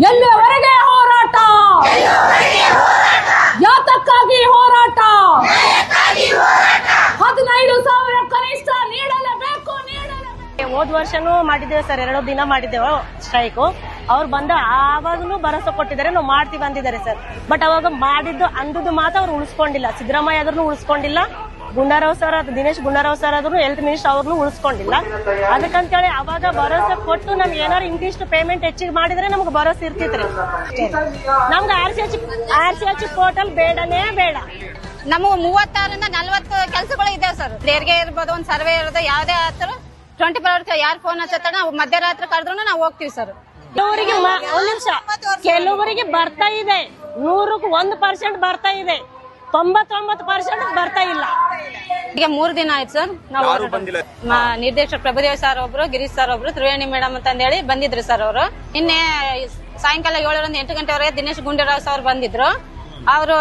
ಎಲ್ಲಿಯವರೆಗೆ ಹೋರಾಟ? ಯಾತಕ್ಕಾಗಿ ಹೋರಾಟ? 15,000 ಕನಿಷ್ಠ ನೀಡಲೇಬೇಕು. ಹೋದ್ ವರ್ಷನೂ ಮಾಡಿದ್ದೇವೆ ಸರ್, 2 ದಿನ ಮಾಡಿದ್ದೇವೆ ಸ್ಟ್ರೈಕ್. ಅವ್ರು ಬಂದ ಆವಾಗಲೂ ಭರವಸೆ ಕೊಟ್ಟಿದ್ದಾರೆ, ನಾವು ಮಾಡ್ತೀವಿ ಅಂದಿದ್ದಾರೆ ಸರ್. ಬಟ್ ಅವಾಗ ಮಾಡಿದ್ದು ಅಂದದ್ದು ಮಾತ್ರ ಅವ್ರು ಉಳಿಸ್ಕೊಂಡಿಲ್ಲ. ಸಿದ್ದರಾಮಯ್ಯ ಆದ್ರೂ ಉಳಿಸ್ಕೊಂಡಿಲ್ಲ, ಗುಂಡಾರಾವ್ ಸರ್ ದಿನೇಶ್ ಗುಂಡಾರಾವ್ ಸರ್ ಆದ್ರೂ ಹೆಲ್ತ್ ಮಿನಿಸ್ಟರ್ ಅವ್ರನ್ನು ಉಳಿಸ್ಕೊಂಡಿಲ್ಲ. ಅದಕ್ಕಂತೇಳಿ ಅವಾಗ ಭರವಸೆ ಕೊಟ್ಟು ನಮ್ಗೆ ಏನಾರು ಇಂತಿಷ್ಟು ಪೇಮೆಂಟ್ ಹೆಚ್ಚಿಗೆ ಮಾಡಿದ್ರೆ ನಮ್ಗೆ ಭರವಸೆ ಇರ್ತಿತ್ರಿ. ನಮ್ಗೆ RCH ಪೋರ್ಟಲ್ ಬೇಡನೇ ಬೇಡ. ನಮಗೆ 36ರಿಂದ 40 ಕೆಲಸಗಳು ಇದಾವೆ ಸರ್. ದೇರ್ಗೆ ಇರ್ಬೋದು, ಒಂದ್ ಸರ್ವೆ ಇರೋದು, ಯಾವ್ದೇ ಆತರ 24 ಅವರ್ಸ್ ಯಾರು ಫೋನ್ ಹಚ್ಚತ್ತ ನಾವು ಮಧ್ಯರಾತ್ರಿ ಕರೆದ್ರು ನಾವು ಹೋಗ್ತೀವಿ ಸರ್. ಕೆಲವರಿಗೆ ಒಂದ್ ನಿಮಿಷ, ಕೆಲವರಿಗೆ ಬರ್ತಾ ಇದೆ, 100ಕ್ಕೆ 1% ಬರ್ತಾ ಇದೆ, 99% ಬರ್ತಾ ಇಲ್ಲ. ಈಗ 3 ದಿನ ಆಯ್ತು ಸರ್. ನಾವು ನಿರ್ದೇಶಕ ಪ್ರಭುದೇವ್ ಸರ್ ಒಬ್ರು, ಗಿರೀಶ್ ಸರ್ ಒಬ್ರು, ತ್ರಿವೇಣಿ ಮೇಡಮ್ ಅಂತ ಹೇಳಿ ಬಂದಿದ್ರು ಸರ್. ಅವರು ನಿನ್ನೆ ಸಾಯಂಕಾಲ 7ರಿಂದ 8 ಗಂಟೆವರೆಗೆ ದಿನೇಶ್ ಗುಂಡೂರಾವ್ ಸರ್ ಬಂದಿದ್ರು. ಅವರು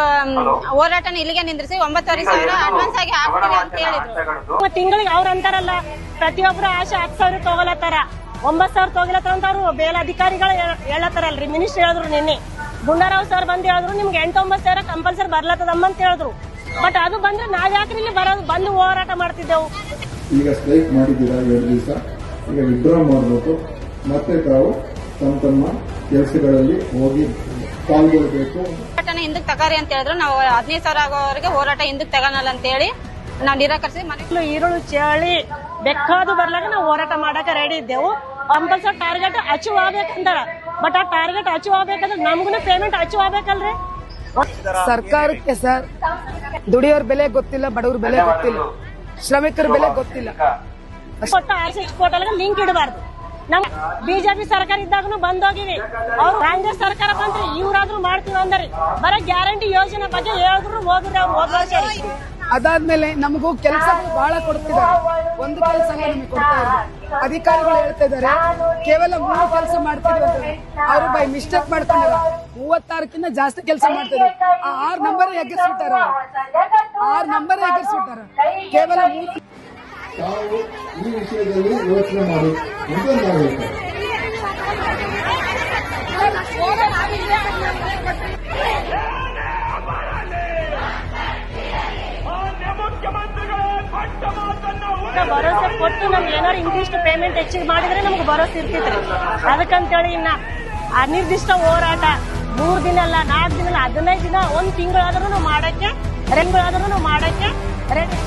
ಹೋರಾಟನ ಇಲ್ಲಿಗೆ ನಿಂದ್ರಿಸಿ 9,500 ಅಡ್ವಾನ್ಸ್ ಆಗಿ ಹಾಕ್ತೀವಿ ಅಂತ ಹೇಳಿದ್ರು. ತಿಂಗಳಿಗೆ ಅವ್ರ ಅಂತಾರಲ್ಲ, ಪ್ರತಿಯೊಬ್ರು ಆಶೆ 10,000 ತಗೊಳತ್ತಾರ, 9,000 ತಗೊಳತ್ತಾರ ಅಂತ ಅವ್ರು ಬೇಲಾಧಿಕಾರಿಗಳು ಹೇಳತ್ತಾರಲ್ರಿ. ಮಿನಿಸ್ಟರ್ ಹೇಳಿದ್ರು ನಿನ್ನೆ, ಗುಂಡಾರಾವ್ ಸರ್ ಬಂದ್ ಹೇಳಿದ್ರು ನಿಮ್ಗೆ 8-9,000 ಕಂಪಲ್ಸರಿ ಬರ್ಲತ್ತದಮ್ಮ ಅಂತ ಹೇಳಿದ್ರು. ಬಟ್ ಅದು ಬಂದ್ರೆ ನಾವ್ ಯಾಕ್ರಿ ಇಲ್ಲಿ ಬರೋದು, ಬಂದು ಹೋರಾಟ ಮಾಡ್ತಿದ್ದೆವು. ಈಗ ಸ್ಟ್ರೈಕ್ ಮಾಡಿದ್ದೀರಾ 2 ದಿವಸ, ಈಗ ವಿಡ್ರಾ ಮಾಡಬೇಕು, ಮತ್ತೆ ತಾವು ತಮ್ಮ ಕೆಲಸಗಳಲ್ಲಿ ಹೋಗಿ ಪಾಲ್ಗೊಳ್ಬೇಕು. ಹೋರಾಟನ ಹಿಂದಕ್ಕೆ ತಗಾರಿ ಅಂತ ಹೇಳಿದ್ರು. ನಾವು 15,000 ಆಗೋವರೆಗೆ ಹೋರಾಟ ಹಿಂದಕ್ಕೆ ತಗೋನಲ್ಲ ಅಂತ ಹೇಳಿ ನಾವು ನಿರಾಕರಿಸಿ ಮನೆಗಳು ಈರುಳು ಚಳಿ ಬೇಕಾದು ಬರ್ಲಾಗ ನಾವು ಹೋರಾಟ ಮಾಡಕ್ಕೆ ರೆಡಿ ಇದ್ದೆವು. ಕಂಪಲ್ಸರಿ ಟಾರ್ಗೆಟ್ ಅಚೀವ್ ಆಗ್ಬೇಕಂತಾರ. ಬಟ್ ಆ ಟಾರ್ಗೆಟ್ ಅಚೀವ್ ಆಗ್ಬೇಕಂದ್ರೆ ನಮ್ಗೂ ಪೇಮೆಂಟ್ ಅಚೀವ್ ಆಗ್ಬೇಕಲ್ರಿ. ಸರ್ಕಾರಕ್ಕೆ ಸರ್ ದುಡಿಯೋರ್ ಬೆಲೆ ಗೊತ್ತಿಲ್ಲ, ಬಡವ್ರ ಬೆಲೆ ಗೊತ್ತಿಲ್ಲ, ಶ್ರಮಿಕರ ಬೆಲೆ ಗೊತ್ತಿಲ್ಲ. ಕೊಟ್ಟ RCH ಪೋರ್ಟಲ್ಗೆ ಲಿಂಕ್ ಇಡಬಾರ್ದು. ನಮ್ ಬಿಜೆಪಿ ಸರ್ಕಾರ ಇದ್ದಾಗೂ ಬಂದೋಗಿವಿ. ಅವ್ರು ಕಾಂಗ್ರೆಸ್ ಸರ್ಕಾರ ಬಂದ್ರೆ ಇವ್ರಾದ್ರೂ ಮಾಡ್ತೀವಿ ಅಂದ್ರಿ. ಬರೀ ಗ್ಯಾರಂಟಿ ಯೋಜನೆ ಬಗ್ಗೆ ಹೇಳಿದ್ರು ಹೋಗಿದ್ರೆ ಅವ್ರು ಹೋದ ವರ್ಷ. ಅದಾದ್ಮೇಲೆ ನಮಗೂ ಕೆಲಸಗಳು ಬಹಳ ಕೊಡ್ತಿದ್ದಾರೆ, ಒಂದು ಕೆಲಸ ನಮಗೆ ಕೊಡ್ತಾ ಇದ್ದಾರೆ. ಅಧಿಕಾರಿಗಳು ಹೇಳ್ತಾ ಇದ್ದಾರೆ ಕೇವಲ 3 ಕೆಲಸ ಮಾಡ್ತಿದ್ವಿ ಅಂತ. ಅವರು ಬೈ ಮಿಸ್ಟೇಕ್ ಮಾಡ್ಕೊಂಡಾರ, 36ಕ್ಕಿಂತ ಜಾಸ್ತಿ ಕೆಲಸ ಮಾಡ್ತಿದ್ರು. ಆ 6 ನಂಬರ್ ಎಗ್ಗಿಸ್ಬಿಟ್ಟಾರ, 6 ನಂಬರ್ ಎಗ್ಗಿಸ್ಬಿಟ್ಟಾರ. ಕೇವಲ 3 ತಾವು ಈ ವಿಷಯದಲ್ಲಿ ಯೋಚನೆ ಮಾಡಿ ಅಂತ ನಾವು ಹೇಳ್ತೇವೆ. ಭರವಸೆ ಕೊಟ್ಟು ನಮ್ಗೆ ಏನಾರು ಇಂತಿಷ್ಟು ಪೇಮೆಂಟ್ ಹೆಚ್ಚಿಗೆ ಮಾಡಿದ್ರೆ ನಮ್ಗೆ ಭರವಸೆ ಇರ್ತಿದ್ರಿ. ಅದಕ್ಕಂತೇಳಿ ಇನ್ನ ಅನಿರ್ದಿಷ್ಟ ಹೋರಾಟ 3 ದಿನ ಅಲ್ಲ, 4 ದಿನ ಅಲ್ಲ, 15 ದಿನ, 1 ತಿಂಗಳಾದ್ರೂ ನಾವು ಮಾಡಕ್ಕೆ ರೆಡಿ.